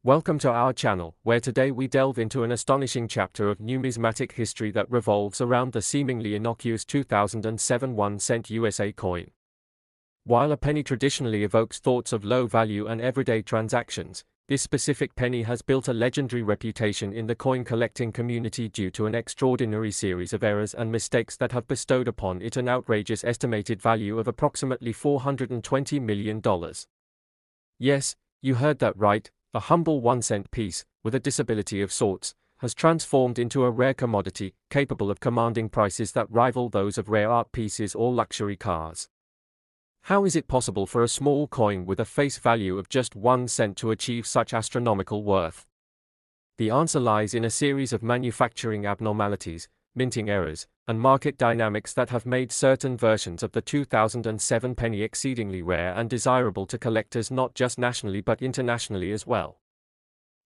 Welcome to our channel, where today we delve into an astonishing chapter of numismatic history that revolves around the seemingly innocuous 2007 1-cent USA coin. While a penny traditionally evokes thoughts of low value and everyday transactions, this specific penny has built a legendary reputation in the coin collecting community due to an extraordinary series of errors and mistakes that have bestowed upon it an outrageous estimated value of approximately $420 million. Yes, you heard that right. A humble 1-cent piece, with a disability of sorts, has transformed into a rare commodity, capable of commanding prices that rival those of rare art pieces or luxury cars. How is it possible for a small coin with a face value of just 1 cent to achieve such astronomical worth? The answer lies in a series of manufacturing abnormalities, minting errors, and market dynamics that have made certain versions of the 2007 penny exceedingly rare and desirable to collectors not just nationally but internationally as well.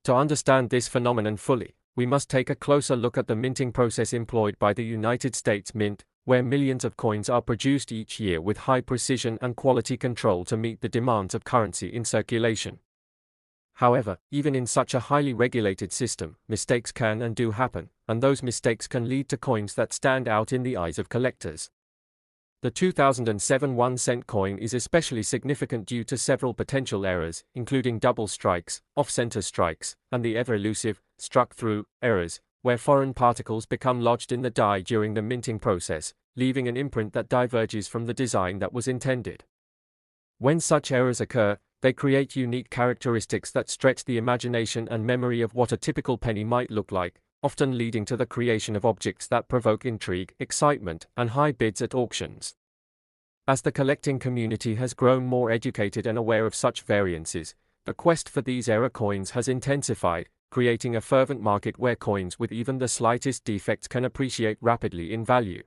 To understand this phenomenon fully, we must take a closer look at the minting process employed by the United States Mint, where millions of coins are produced each year with high precision and quality control to meet the demands of currency in circulation. However, even in such a highly regulated system, mistakes can and do happen, and those mistakes can lead to coins that stand out in the eyes of collectors. The 2007 1-cent coin is especially significant due to several potential errors, including double strikes, off-center strikes, and the ever-elusive, struck-through, errors, where foreign particles become lodged in the die during the minting process, leaving an imprint that diverges from the design that was intended. When such errors occur, they create unique characteristics that stretch the imagination and memory of what a typical penny might look like, often leading to the creation of objects that provoke intrigue, excitement, and high bids at auctions. As the collecting community has grown more educated and aware of such variances, the quest for these error coins has intensified, creating a fervent market where coins with even the slightest defects can appreciate rapidly in value.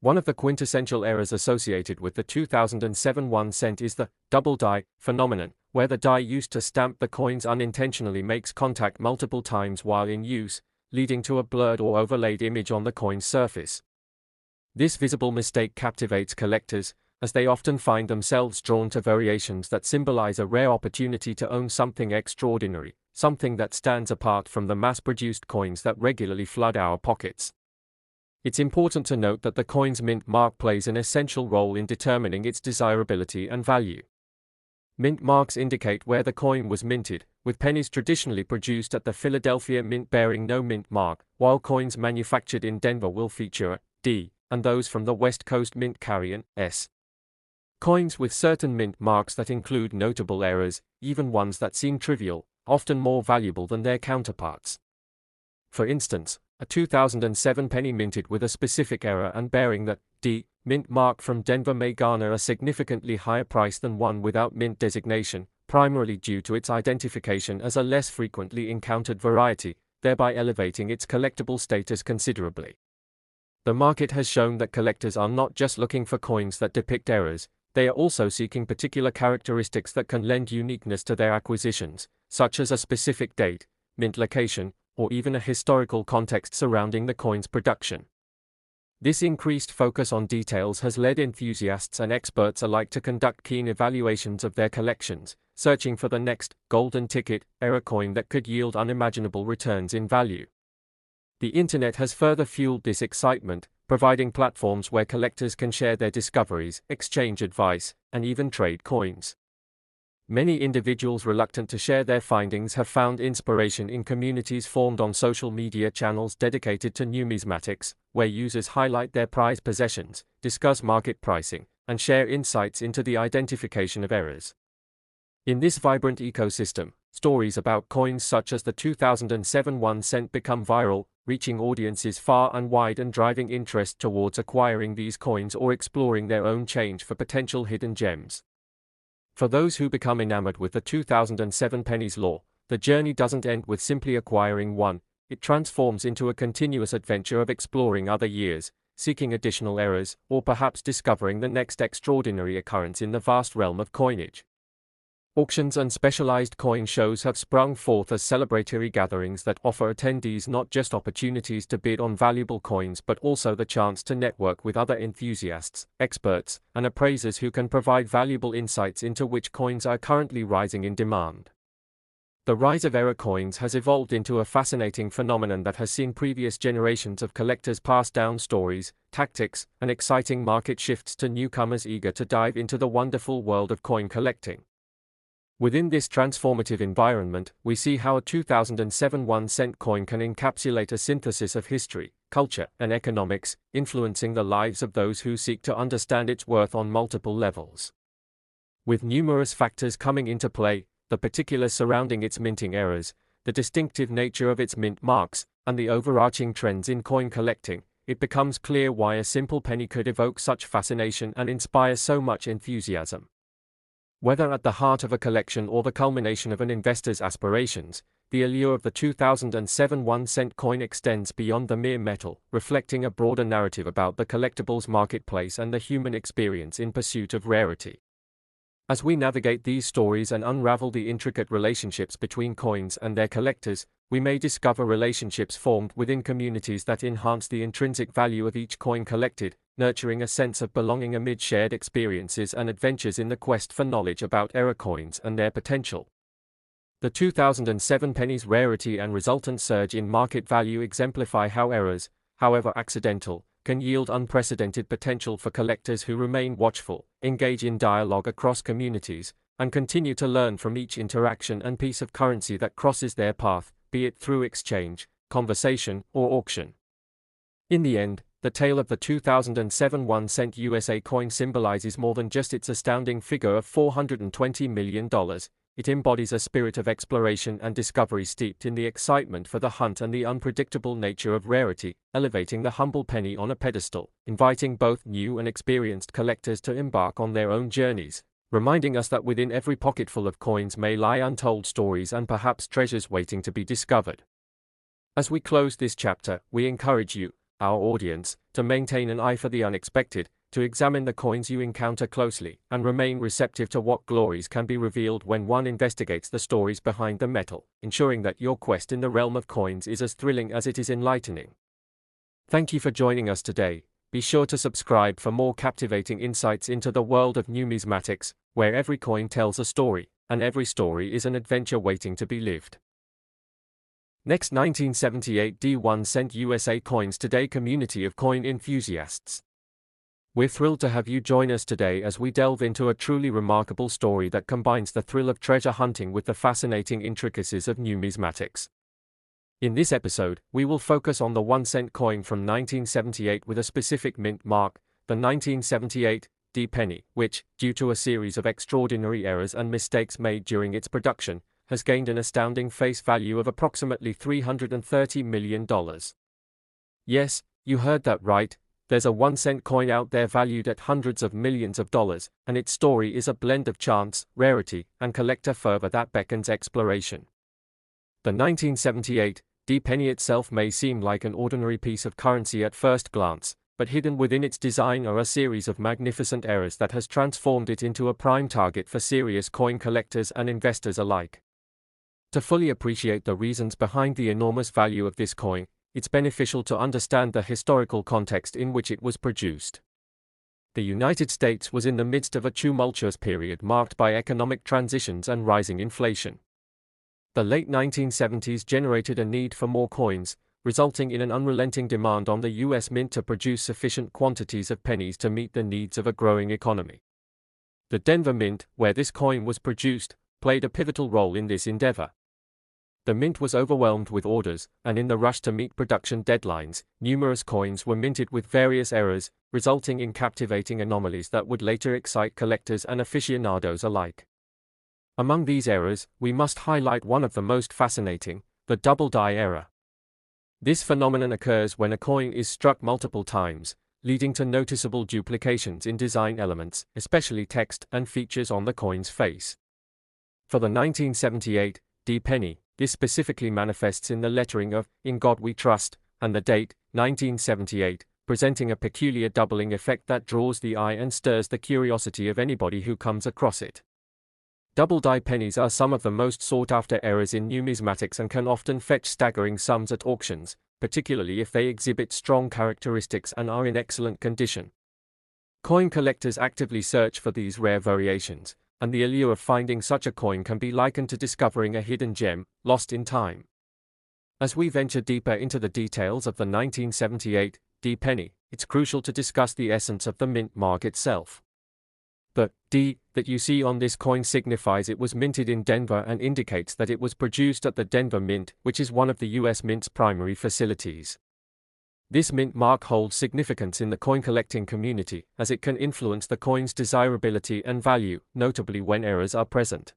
One of the quintessential errors associated with the 2007 1-cent is the double die phenomenon, where the die used to stamp the coins unintentionally makes contact multiple times while in use, leading to a blurred or overlaid image on the coin's surface. This visible mistake captivates collectors, as they often find themselves drawn to variations that symbolize a rare opportunity to own something extraordinary, something that stands apart from the mass-produced coins that regularly flood our pockets. It's important to note that the coin's mint mark plays an essential role in determining its desirability and value. Mint marks indicate where the coin was minted, with pennies traditionally produced at the Philadelphia Mint bearing no mint mark, while coins manufactured in Denver will feature a D, and those from the West Coast Mint carry an S. Coins with certain mint marks that include notable errors, even ones that seem trivial, often more valuable than their counterparts. For instance, a 2007 penny minted with a specific error and bearing the D mint mark from Denver may garner a significantly higher price than one without mint designation, primarily due to its identification as a less frequently encountered variety, thereby elevating its collectible status considerably. The market has shown that collectors are not just looking for coins that depict errors, they are also seeking particular characteristics that can lend uniqueness to their acquisitions, such as a specific date, mint location, or even a historical context surrounding the coin's production. This increased focus on details has led enthusiasts and experts alike to conduct keen evaluations of their collections, searching for the next golden ticket error coin that could yield unimaginable returns in value. The internet has further fueled this excitement, providing platforms where collectors can share their discoveries, exchange advice, and even trade coins. Many individuals reluctant to share their findings have found inspiration in communities formed on social media channels dedicated to numismatics, where users highlight their prized possessions, discuss market pricing, and share insights into the identification of errors. In this vibrant ecosystem, stories about coins such as the 2007 1-cent become viral, reaching audiences far and wide and driving interest towards acquiring these coins or exploring their own change for potential hidden gems. For those who become enamored with the 2007 penny's lore, the journey doesn't end with simply acquiring one, it transforms into a continuous adventure of exploring other years, seeking additional errors, or perhaps discovering the next extraordinary occurrence in the vast realm of coinage. Auctions and specialized coin shows have sprung forth as celebratory gatherings that offer attendees not just opportunities to bid on valuable coins but also the chance to network with other enthusiasts, experts, and appraisers who can provide valuable insights into which coins are currently rising in demand. The rise of error coins has evolved into a fascinating phenomenon that has seen previous generations of collectors pass down stories, tactics, and exciting market shifts to newcomers eager to dive into the wonderful world of coin collecting. Within this transformative environment, we see how a 2007 1-cent coin can encapsulate a synthesis of history, culture, and economics, influencing the lives of those who seek to understand its worth on multiple levels. With numerous factors coming into play, the particulars surrounding its minting eras, the distinctive nature of its mint marks, and the overarching trends in coin collecting, it becomes clear why a simple penny could evoke such fascination and inspire so much enthusiasm. Whether at the heart of a collection or the culmination of an investor's aspirations, the allure of the 2007 1-cent coin extends beyond the mere metal, reflecting a broader narrative about the collectibles marketplace and the human experience in pursuit of rarity. As we navigate these stories and unravel the intricate relationships between coins and their collectors, we may discover relationships formed within communities that enhance the intrinsic value of each coin collected, nurturing a sense of belonging amid shared experiences and adventures in the quest for knowledge about error coins and their potential. The 2007 penny's rarity and resultant surge in market value exemplify how errors, however accidental, can yield unprecedented potential for collectors who remain watchful, engage in dialogue across communities, and continue to learn from each interaction and piece of currency that crosses their path, be it through exchange, conversation, or auction. In the end, the tale of the 2007 1-cent USA coin symbolizes more than just its astounding figure of $420 million. It embodies a spirit of exploration and discovery steeped in the excitement for the hunt and the unpredictable nature of rarity, elevating the humble penny on a pedestal, inviting both new and experienced collectors to embark on their own journeys, reminding us that within every pocketful of coins may lie untold stories and perhaps treasures waiting to be discovered. As we close this chapter, we encourage you, our audience, to maintain an eye for the unexpected, to examine the coins you encounter closely, and remain receptive to what glories can be revealed when one investigates the stories behind the metal, ensuring that your quest in the realm of coins is as thrilling as it is enlightening. Thank you for joining us today. Be sure to subscribe for more captivating insights into the world of numismatics, where every coin tells a story, and every story is an adventure waiting to be lived. Next, 1978 1-cent USA coins. Today, community of coin enthusiasts. We're thrilled to have you join us today as we delve into a truly remarkable story that combines the thrill of treasure hunting with the fascinating intricacies of numismatics. In this episode, we will focus on the 1-cent coin from 1978 with a specific mint mark, the 1978 D penny, which, due to a series of extraordinary errors and mistakes made during its production, has gained an astounding face value of approximately $330 million. Yes, you heard that right. There's a 1-cent coin out there valued at hundreds of millions of dollars, and its story is a blend of chance, rarity, and collector fervor that beckons exploration. The 1978 D penny itself may seem like an ordinary piece of currency at first glance, but hidden within its design are a series of magnificent errors that has transformed it into a prime target for serious coin collectors and investors alike. To fully appreciate the reasons behind the enormous value of this coin, it's beneficial to understand the historical context in which it was produced. The United States was in the midst of a tumultuous period marked by economic transitions and rising inflation. The late 1970s generated a need for more coins, resulting in an unrelenting demand on the U.S. Mint to produce sufficient quantities of pennies to meet the needs of a growing economy. The Denver Mint, where this coin was produced, played a pivotal role in this endeavor. The mint was overwhelmed with orders, and in the rush to meet production deadlines, numerous coins were minted with various errors, resulting in captivating anomalies that would later excite collectors and aficionados alike. Among these errors, we must highlight one of the most fascinating, the double die error. This phenomenon occurs when a coin is struck multiple times, leading to noticeable duplications in design elements, especially text and features on the coin's face. For the 1978 D penny, this specifically manifests in the lettering of "In God We Trust" and the date, 1978, presenting a peculiar doubling effect that draws the eye and stirs the curiosity of anybody who comes across it. Double die pennies are some of the most sought-after errors in numismatics and can often fetch staggering sums at auctions, particularly if they exhibit strong characteristics and are in excellent condition. Coin collectors actively search for these rare variations, and the allure of finding such a coin can be likened to discovering a hidden gem, lost in time. As we venture deeper into the details of the 1978 D penny, it's crucial to discuss the essence of the mint mark itself. The D that you see on this coin signifies it was minted in Denver and indicates that it was produced at the Denver Mint, which is one of the U.S. Mint's primary facilities. This mint mark holds significance in the coin collecting community, as it can influence the coin's desirability and value, notably when errors are present.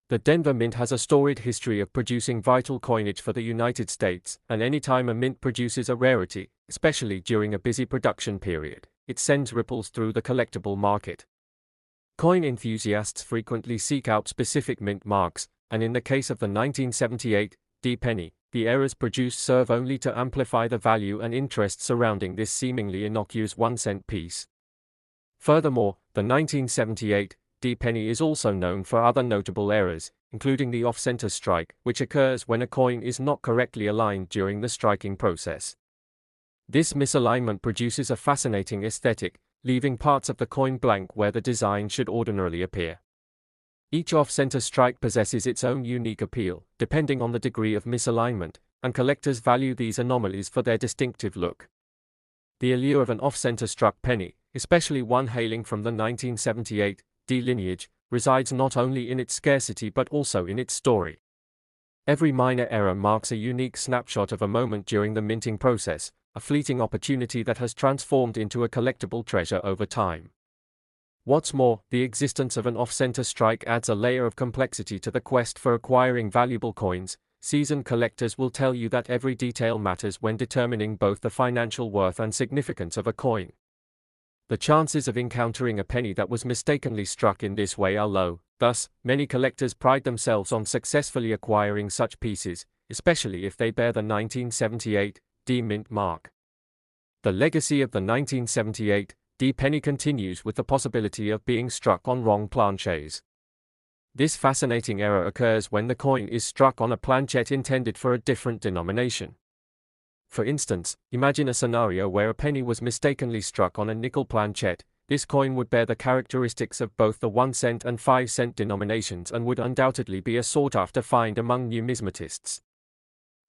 The Denver Mint has a storied history of producing vital coinage for the United States, and anytime a mint produces a rarity, especially during a busy production period, it sends ripples through the collectible market. Coin enthusiasts frequently seek out specific mint marks, and in the case of the 1978 D penny, the errors produced serve only to amplify the value and interest surrounding this seemingly innocuous 1-cent piece. Furthermore, the 1978 D penny is also known for other notable errors, including the off-center strike, which occurs when a coin is not correctly aligned during the striking process. This misalignment produces a fascinating aesthetic, leaving parts of the coin blank where the design should ordinarily appear. Each off-center strike possesses its own unique appeal, depending on the degree of misalignment, and collectors value these anomalies for their distinctive look. The allure of an off-center struck penny, especially one hailing from the 1978 D lineage, resides not only in its scarcity but also in its story. Every minor error marks a unique snapshot of a moment during the minting process, a fleeting opportunity that has transformed into a collectible treasure over time. What's more, the existence of an off-center strike adds a layer of complexity to the quest for acquiring valuable coins. Seasoned collectors will tell you that every detail matters when determining both the financial worth and significance of a coin. The chances of encountering a penny that was mistakenly struck in this way are low, thus, many collectors pride themselves on successfully acquiring such pieces, especially if they bear the 1978 D mint mark. The legacy of the 1978 D penny continues with the possibility of being struck on wrong planchets. This fascinating error occurs when the coin is struck on a planchet intended for a different denomination. For instance, imagine a scenario where a penny was mistakenly struck on a nickel planchet. This coin would bear the characteristics of both the 1-cent and 5-cent denominations and would undoubtedly be a sought-after find among numismatists.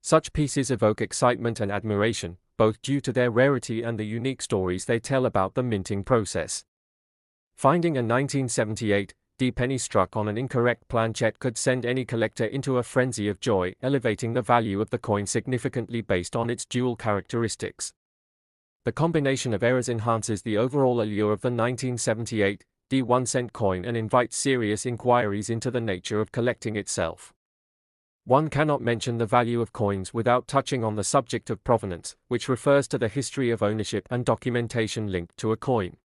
Such pieces evoke excitement and admiration, both due to their rarity and the unique stories they tell about the minting process. Finding a 1978 D penny struck on an incorrect planchet could send any collector into a frenzy of joy, elevating the value of the coin significantly based on its dual characteristics. The combination of errors enhances the overall allure of the 1978 D 1-cent coin and invites serious inquiries into the nature of collecting itself. One cannot mention the value of coins without touching on the subject of provenance, which refers to the history of ownership and documentation linked to a coin.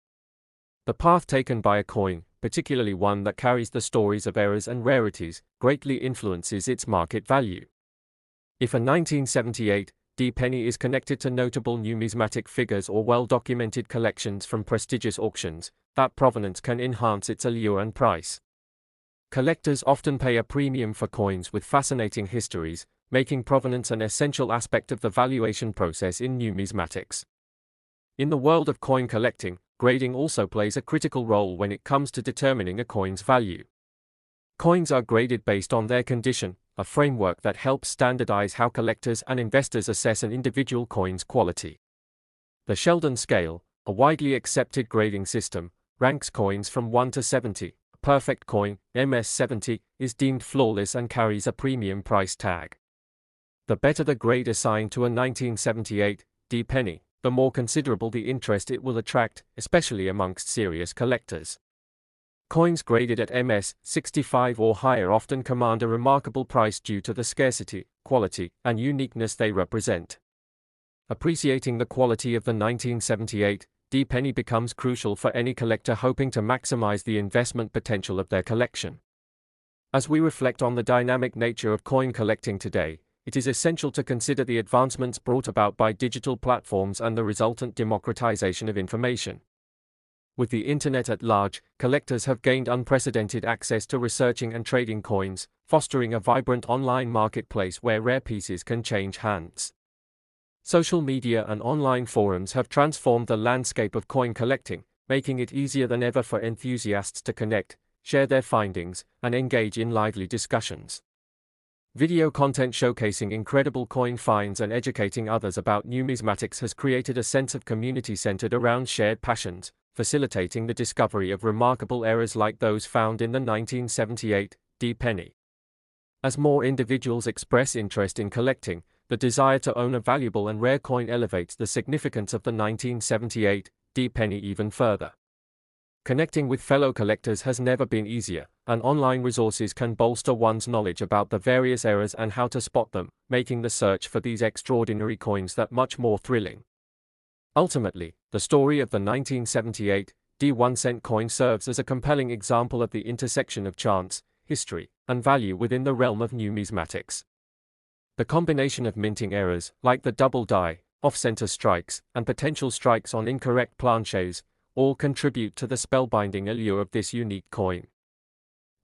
The path taken by a coin, particularly one that carries the stories of errors and rarities, greatly influences its market value. If a 1978 D penny is connected to notable numismatic figures or well-documented collections from prestigious auctions, that provenance can enhance its allure and price. Collectors often pay a premium for coins with fascinating histories, making provenance an essential aspect of the valuation process in numismatics. In the world of coin collecting, grading also plays a critical role when it comes to determining a coin's value. Coins are graded based on their condition, a framework that helps standardize how collectors and investors assess an individual coin's quality. The Sheldon scale, a widely accepted grading system, ranks coins from 1 to 70. Perfect coin, MS-70, is deemed flawless and carries a premium price tag. The better the grade assigned to a 1978 D penny, the more considerable the interest it will attract, especially amongst serious collectors. Coins graded at MS-65 or higher often command a remarkable price due to the scarcity, quality, and uniqueness they represent. Appreciating the quality of the 1978 D penny becomes crucial for any collector hoping to maximize the investment potential of their collection. As we reflect on the dynamic nature of coin collecting today, it is essential to consider the advancements brought about by digital platforms and the resultant democratization of information. With the internet at large, collectors have gained unprecedented access to researching and trading coins, fostering a vibrant online marketplace where rare pieces can change hands. Social media and online forums have transformed the landscape of coin collecting, making it easier than ever for enthusiasts to connect, share their findings, and engage in lively discussions. Video content showcasing incredible coin finds and educating others about numismatics has created a sense of community centered around shared passions, facilitating the discovery of remarkable errors like those found in the 1978 D penny. As more individuals express interest in collecting, the desire to own a valuable and rare coin elevates the significance of the 1978 D penny even further. Connecting with fellow collectors has never been easier, and online resources can bolster one's knowledge about the various errors and how to spot them, making the search for these extraordinary coins that much more thrilling. Ultimately, the story of the 1978 D 1-cent coin serves as a compelling example of the intersection of chance, history, and value within the realm of numismatics. The combination of minting errors, like the double die, off-center strikes, and potential strikes on incorrect planches, all contribute to the spellbinding allure of this unique coin.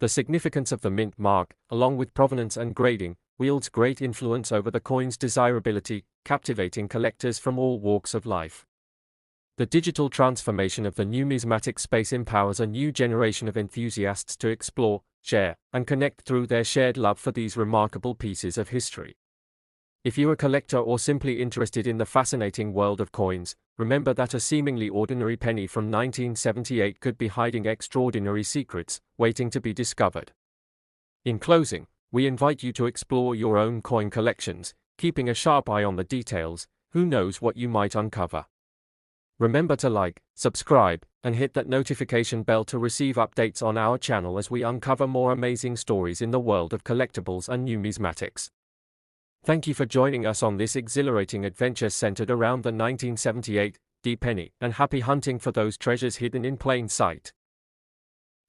The significance of the mint mark, along with provenance and grading, wields great influence over the coin's desirability, captivating collectors from all walks of life. The digital transformation of the numismatic space empowers a new generation of enthusiasts to explore, share, and connect through their shared love for these remarkable pieces of history. If you're a collector or simply interested in the fascinating world of coins, remember that a seemingly ordinary penny from 1978 could be hiding extraordinary secrets, waiting to be discovered. In closing, we invite you to explore your own coin collections, keeping a sharp eye on the details. Who knows what you might uncover? Remember to like, subscribe, and hit that notification bell to receive updates on our channel as we uncover more amazing stories in the world of collectibles and numismatics. Thank you for joining us on this exhilarating adventure centered around the 1978 D penny, and happy hunting for those treasures hidden in plain sight.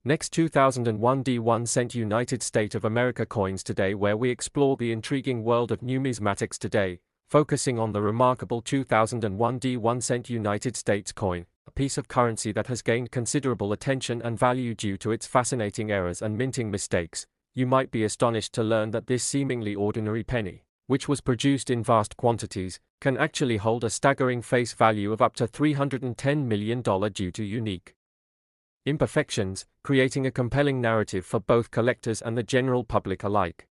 Next, 2001 D 1-cent United States of America coins today, where we explore the intriguing world of numismatics today, focusing on the remarkable 2001 D 1-cent United States coin, a piece of currency that has gained considerable attention and value due to its fascinating errors and minting mistakes. You might be astonished to learn that this seemingly ordinary penny, which was produced in vast quantities, can actually hold a staggering face value of up to $310 million due to unique imperfections, creating a compelling narrative for both collectors and the general public alike.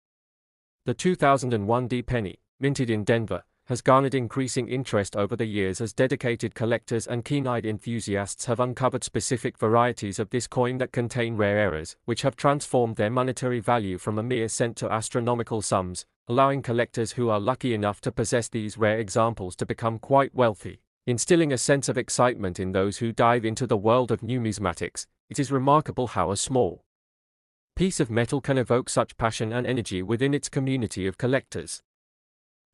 The 2001 D penny, minted in Denver, has garnered increasing interest over the years as dedicated collectors and keen-eyed enthusiasts have uncovered specific varieties of this coin that contain rare errors, which have transformed their monetary value from a mere cent to astronomical sums, allowing collectors who are lucky enough to possess these rare examples to become quite wealthy, instilling a sense of excitement in those who dive into the world of numismatics. It is remarkable how a small piece of metal can evoke such passion and energy within its community of collectors.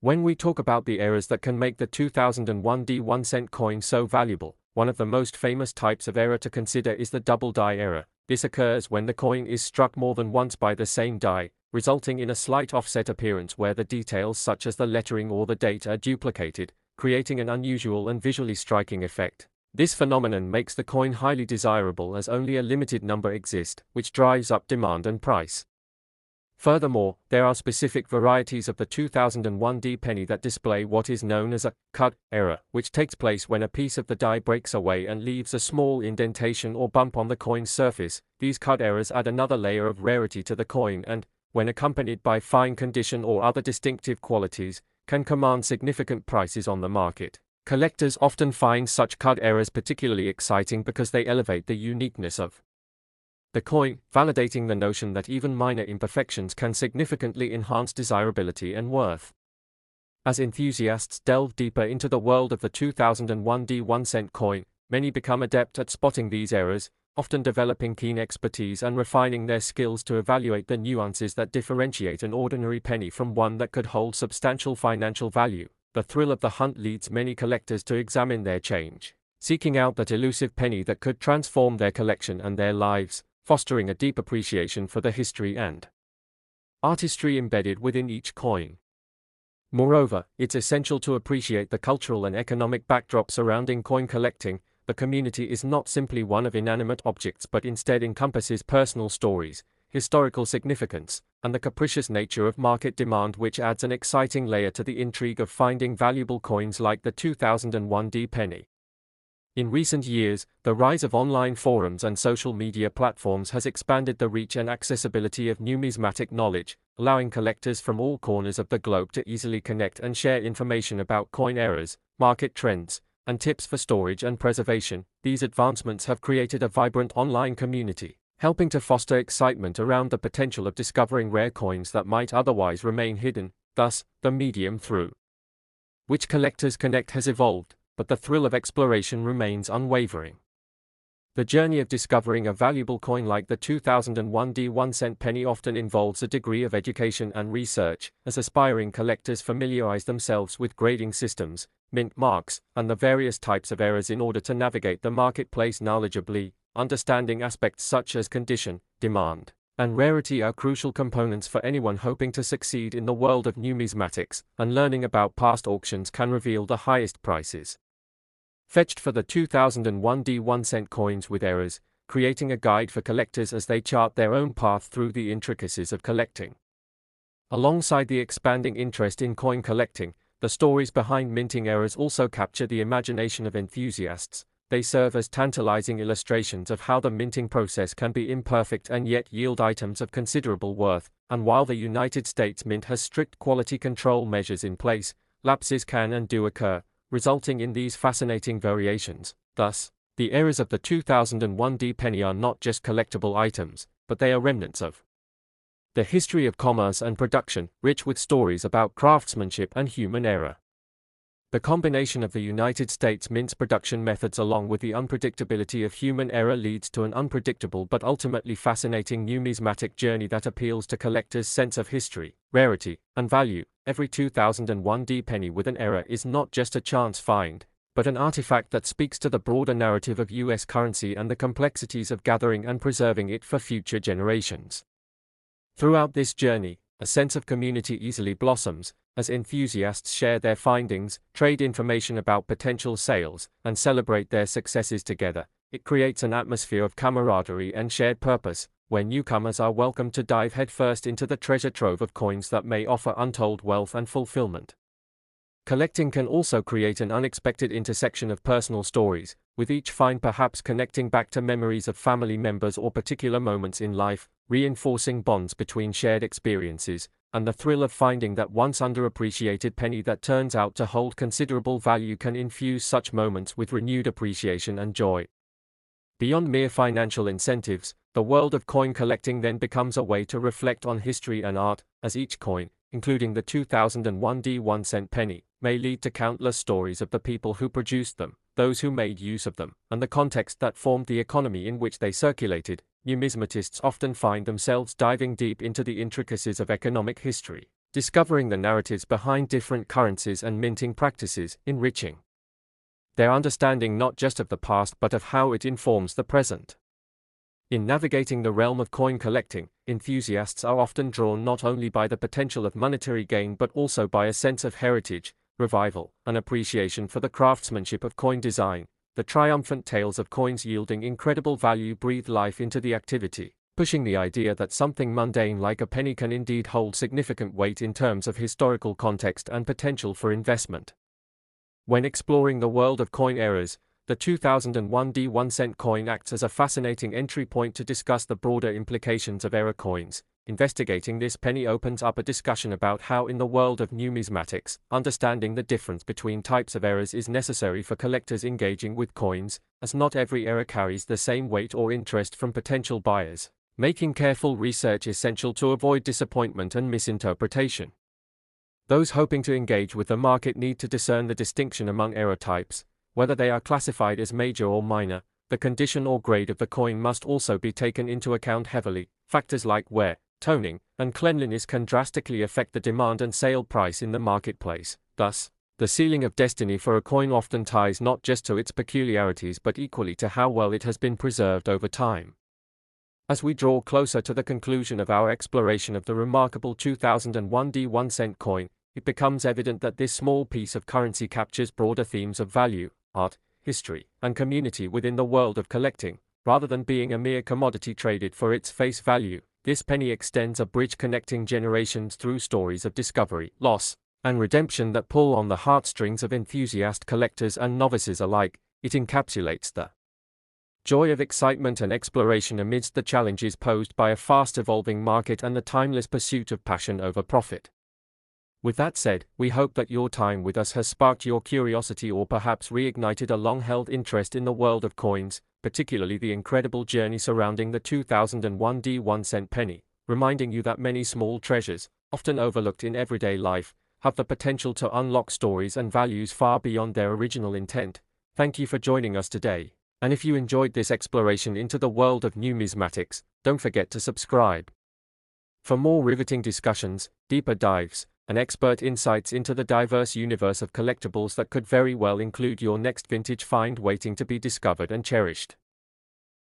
When we talk about the errors that can make the 2001 D 1-cent coin so valuable, one of the most famous types of error to consider is the double die error. This occurs when the coin is struck more than once by the same die, resulting in a slight offset appearance where the details such as the lettering or the date are duplicated, creating an unusual and visually striking effect. This phenomenon makes the coin highly desirable as only a limited number exist, which drives up demand and price. Furthermore, there are specific varieties of the 2001 D penny that display what is known as a cut error, which takes place when a piece of the die breaks away and leaves a small indentation or bump on the coin's surface. These cut errors add another layer of rarity to the coin and, when accompanied by fine condition or other distinctive qualities, can command significant prices on the market. Collectors often find such cut errors particularly exciting because they elevate the uniqueness of the coin, validating the notion that even minor imperfections can significantly enhance desirability and worth. As enthusiasts delve deeper into the world of the 2001 D 1-cent coin, many become adept at spotting these errors, often developing keen expertise and refining their skills to evaluate the nuances that differentiate an ordinary penny from one that could hold substantial financial value. The thrill of the hunt leads many collectors to examine their change, seeking out that elusive penny that could transform their collection and their lives, fostering a deep appreciation for the history and artistry embedded within each coin. Moreover, it's essential to appreciate the cultural and economic backdrop surrounding coin collecting. The community is not simply one of inanimate objects but instead encompasses personal stories, historical significance, and the capricious nature of market demand, which adds an exciting layer to the intrigue of finding valuable coins like the 2001 D penny. In recent years, the rise of online forums and social media platforms has expanded the reach and accessibility of numismatic knowledge, allowing collectors from all corners of the globe to easily connect and share information about coin eras, market trends, and tips for storage and preservation. These advancements have created a vibrant online community, helping to foster excitement around the potential of discovering rare coins that might otherwise remain hidden. Thus, the medium through which collectors connect has evolved, but the thrill of exploration remains unwavering. The journey of discovering a valuable coin like the 2001 D1 penny often involves a degree of education and research, as aspiring collectors familiarize themselves with grading systems, mint marks, and the various types of errors in order to navigate the marketplace knowledgeably. Understanding aspects such as condition, demand, and rarity are crucial components for anyone hoping to succeed in the world of numismatics, and learning about past auctions can reveal the highest prices fetched for the 2001 D1 coins with errors, creating a guide for collectors as they chart their own path through the intricacies of collecting. Alongside the expanding interest in coin collecting, the stories behind minting errors also capture the imagination of enthusiasts. They serve as tantalizing illustrations of how the minting process can be imperfect and yet yield items of considerable worth, and while the United States Mint has strict quality control measures in place, lapses can and do occur, resulting in these fascinating variations. Thus, the errors of the 2001 D penny are not just collectible items, but they are remnants of the history of commerce and production, rich with stories about craftsmanship and human error. The combination of the United States Mint's production methods along with the unpredictability of human error leads to an unpredictable but ultimately fascinating numismatic journey that appeals to collectors' sense of history, rarity, and value. Every 2001 D penny with an error is not just a chance find, but an artifact that speaks to the broader narrative of US currency and the complexities of gathering and preserving it for future generations. Throughout this journey, a sense of community easily blossoms, as enthusiasts share their findings, trade information about potential sales, and celebrate their successes together. It creates an atmosphere of camaraderie and shared purpose, where newcomers are welcome to dive headfirst into the treasure trove of coins that may offer untold wealth and fulfillment. Collecting can also create an unexpected intersection of personal stories, with each find perhaps connecting back to memories of family members or particular moments in life, reinforcing bonds between shared experiences, and the thrill of finding that once underappreciated penny that turns out to hold considerable value can infuse such moments with renewed appreciation and joy. Beyond mere financial incentives, the world of coin collecting then becomes a way to reflect on history and art, as each coin, including the 2001 D1 penny, may lead to countless stories of the people who produced them, those who made use of them, and the context that formed the economy in which they circulated. Numismatists often find themselves diving deep into the intricacies of economic history, discovering the narratives behind different currencies and minting practices, enriching their understanding not just of the past but of how it informs the present. In navigating the realm of coin collecting, enthusiasts are often drawn not only by the potential of monetary gain but also by a sense of heritage, revival, and appreciation for the craftsmanship of coin design. The triumphant tales of coins yielding incredible value breathe life into the activity, pushing the idea that something mundane like a penny can indeed hold significant weight in terms of historical context and potential for investment. When exploring the world of coin eras, the 2001 D1 coin acts as a fascinating entry point to discuss the broader implications of error coins. Investigating this penny opens up a discussion about how in the world of numismatics, understanding the difference between types of errors is necessary for collectors engaging with coins, as not every error carries the same weight or interest from potential buyers, making careful research essential to avoid disappointment and misinterpretation. Those hoping to engage with the market need to discern the distinction among error types, whether they are classified as major or minor. The condition or grade of the coin must also be taken into account heavily. Factors like wear, toning, and cleanliness can drastically affect the demand and sale price in the marketplace. Thus, the sealing of destiny for a coin often ties not just to its peculiarities but equally to how well it has been preserved over time. As we draw closer to the conclusion of our exploration of the remarkable 2001 D1 coin, it becomes evident that this small piece of currency captures broader themes of value, art, history, and community within the world of collecting. Rather than being a mere commodity traded for its face value, this penny extends a bridge connecting generations through stories of discovery, loss, and redemption that pull on the heartstrings of enthusiast collectors and novices alike. It encapsulates the joy of excitement and exploration amidst the challenges posed by a fast-evolving market and the timeless pursuit of passion over profit. With that said, we hope that your time with us has sparked your curiosity or perhaps reignited a long-held interest in the world of coins, particularly the incredible journey surrounding the 2001 D1 penny, reminding you that many small treasures, often overlooked in everyday life, have the potential to unlock stories and values far beyond their original intent. Thank you for joining us today, and if you enjoyed this exploration into the world of numismatics, don't forget to subscribe. For more riveting discussions, deeper dives, and expert insights into the diverse universe of collectibles that could very well include your next vintage find waiting to be discovered and cherished.